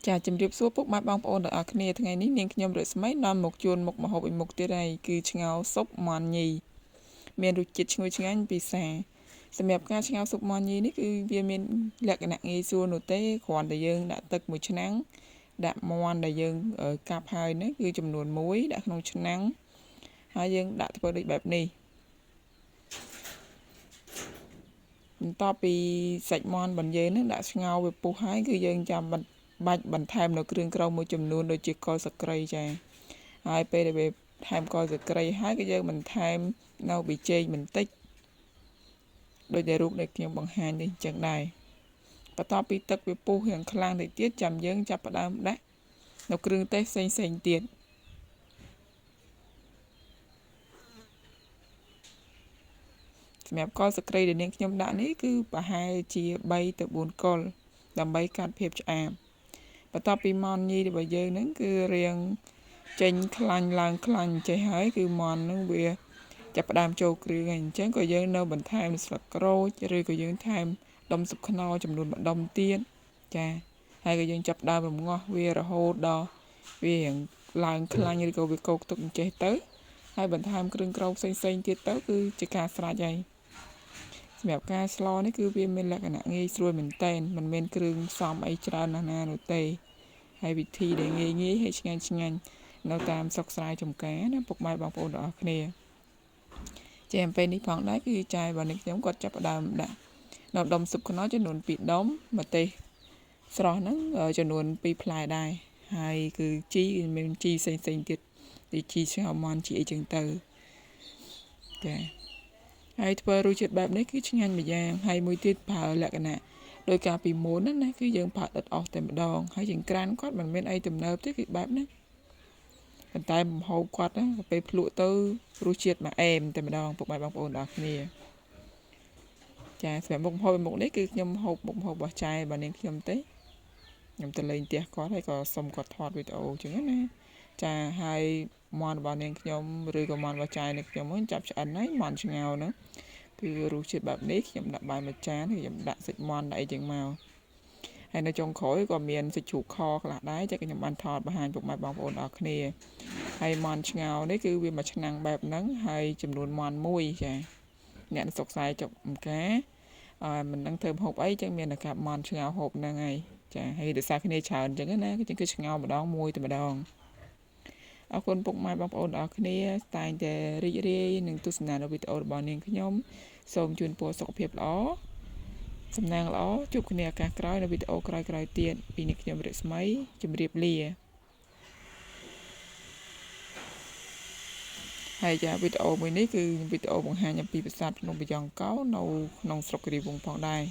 ចាជំរាបសួរពុកម៉ែបងប្អូនទាំងអស់គ្នាថ្ងៃនេះនាងខ្ញុំរស្មីនាំមកជូនមុខម្ហូបមួយមុខទៀតហើយគឺឆ្ងោរស៊ុបមាន់ញីមានរសជាតិឈ្ងុយឆ្ងាញ់ពិសាសម្រាប់ការឆ្ងោរស៊ុបមាន់ញីនេះគឺវាមានលក្ខណៈងាយស្រួលនោះទេគ្រាន់តែយើងដាក់ទឹកមួយឆ្នាំងដាក់មាន់ដែលយើងកាប់ហើយនេះគឺចំនួន1ដាក់ក្នុងឆ្នាំងហើយយើងដាក់ធ្វើដូចបែបនេះបន្ទាប់ពីសាច់មាន់របស់យើងនឹងដាក់ឆ្ងោរវាពុះហើយគឺយើងចាំបាច់បន្ថែមនៅគ្រឿងក្រៅមួយចំនួនដូចជាគល់ស្លឹកគ្រៃចាហើយពេលដែលវាថែមគល់ស្លឹកគ្រៃហើយក៏យើងបន្ថែមនៅប៊ីចេងបន្តិចដូចដែលរូបដែលខ្ញុំបង្ហាញនេះអញ្ចឹងដែរបន្ទាប់ពីទឹកវាពុះយ៉ាងខ្លាំងទៅទៀតចាំយើងចាប់ផ្ដើមដាក់នៅគ្រឿងទេសផ្សេងទៀតសម្រាប់គល់ស្លឹកគ្រៃដែលនាងខ្ញុំដាក់នេះគឺប្រហែលជា3 ទៅ 4 គល់ដើម្បីកាត់ភាពឆ្អាបបន្ទាប់ពីមាន់ញីរបស់យើងហ្នឹងគឺរៀងចេញខ្លាញ់ឡើងខ្លាញ់ចេះហើយគឺមាន់ហ្នឹងវាចាប់ផ្ដើមចូលគ្រឿងហើយអញ្ចឹងក៏យើងនៅបន្ថែមស្លឹកក្រូចឬក៏យើងថែមដុំស៊ុបខ្នុរចំនួន1ដុំទៀតចាហើយក៏យើងចាប់ផ្ដើមរំងាស់វារហូតដល់វារៀងឡើងខ្លាញ់ឬក៏វាកោកទុកអញ្ចេះទៅហើយបន្ថែមគ្រឿងក្រៅផ្សេងទៀតទៅគឺជាការស្រេចហើយសម្រាប់ការស្លនេះគឺវាមានលក្ខណៈងាយស្រួលមែនតែនមិនមានគ្រឿងផ្សំអីច្រើនណាស់នោះទេហើយវិធីដែលងាយហើយឆ្ងាញ់នៅតាមស្រុកស្រែចម្ការណាពុកម៉ែបងប្អូនទាំងអស់គ្នាចាពេលនេះផងដែរគឺចាយរបស់នេះខ្ញុំគាត់ចាប់ផ្ដើមដាក់នៅដុំស៊ុបខ្នុរចំនួន2ដុំម្ទេសស្រស់ហ្នឹងចំនួន2ផ្លែដែរហើយគឺជីមានជីផ្សេងទៀតដូចជីឆ្ងោរមាន់ជីអីចឹងទៅចាហើយធ្វើរសជាតិបែបនេះគឺឆ្ងាញ់ម្យ៉ាងហើយមួយទៀតប្រើលក្ខណៈដោយការពីមុនណាគឺយើងប្រើដិតអស់តែម្ដងហើយចង្ក្រានគាត់មិនមានអីទំនើបទេគឺបែបហ្នឹងប៉ុន្តែម្ហូបគាត់ណាពេលភ្លក់ទៅរសជាតិមកអែមតែម្ដងពុកម៉ែបងប្អូនទាំងអស់គ្នាចាសម្រាប់មុខម្ហូបមុខនេះគឺខ្ញុំហូបមុខម្ហូបរបស់ចែរបស់នាងខ្ញុំទេខ្ញុំទៅលេងផ្ទះគាត់ហើយក៏សុំគាត់ថតវីដេអូចឹងណាចាហើយមាន់របស់នាងខ្ញុំឬក៏មាន់របស់ចែនាងខ្ញុំហ្នឹងចាប់ឆ្អិនហើយមាន់ឆ្ងោរហ្នឹងគឺរសជាតិបែបនេះខ្ញុំដាក់បាយមួយចានខ្ញុំដាក់សាច់មាន់ដាក់អីចឹងមកហើយនៅចុងក្រោយក៏មានសាច់ជ្រូកខខ្លះដែរចាខ្ញុំបានថតបង្ហាញពុកម៉ែបងប្អូនអរគ្នាហើយមាន់ឆ្ងោរនេះគឺវាមួយឆ្នាំងបែបហ្នឹងហើយចំនួនមាន់មួយចាអ្នកសុកខ្សែចុកអង្ការមិនដឹងធ្វើម្ហូបអីចឹងមានតែកាប់មាន់ឆ្ងោរហូបហ្នឹងហើយចាហើយដោយសារគ្នាច្រើនចឹងណាគឺឆ្ងោរម្ដងមួយតែម្ដងអរគុណពុកម៉ែបងប្អូនទាំងអស់គ្នាតែងតែរីករាយនឹងទស្សនានៅវីដេអូរបស់នាងខ្ញុំសូមជូនពរសុខភាពល្អសំណាងល្អជួបគ្នាឱកាសក្រោយនៅវីដេអូក្រោយៗទៀតពីនាងខ្ញុំរស្មីជម្រាបលាហើយចាវីដេអូមួយនេះគឺវីដេអូបង្ហាញអំពីប្រាសាទភ្នំបាយ៉ង់កោនៅក្នុងស្រុកគិរីវង្សផងដែរ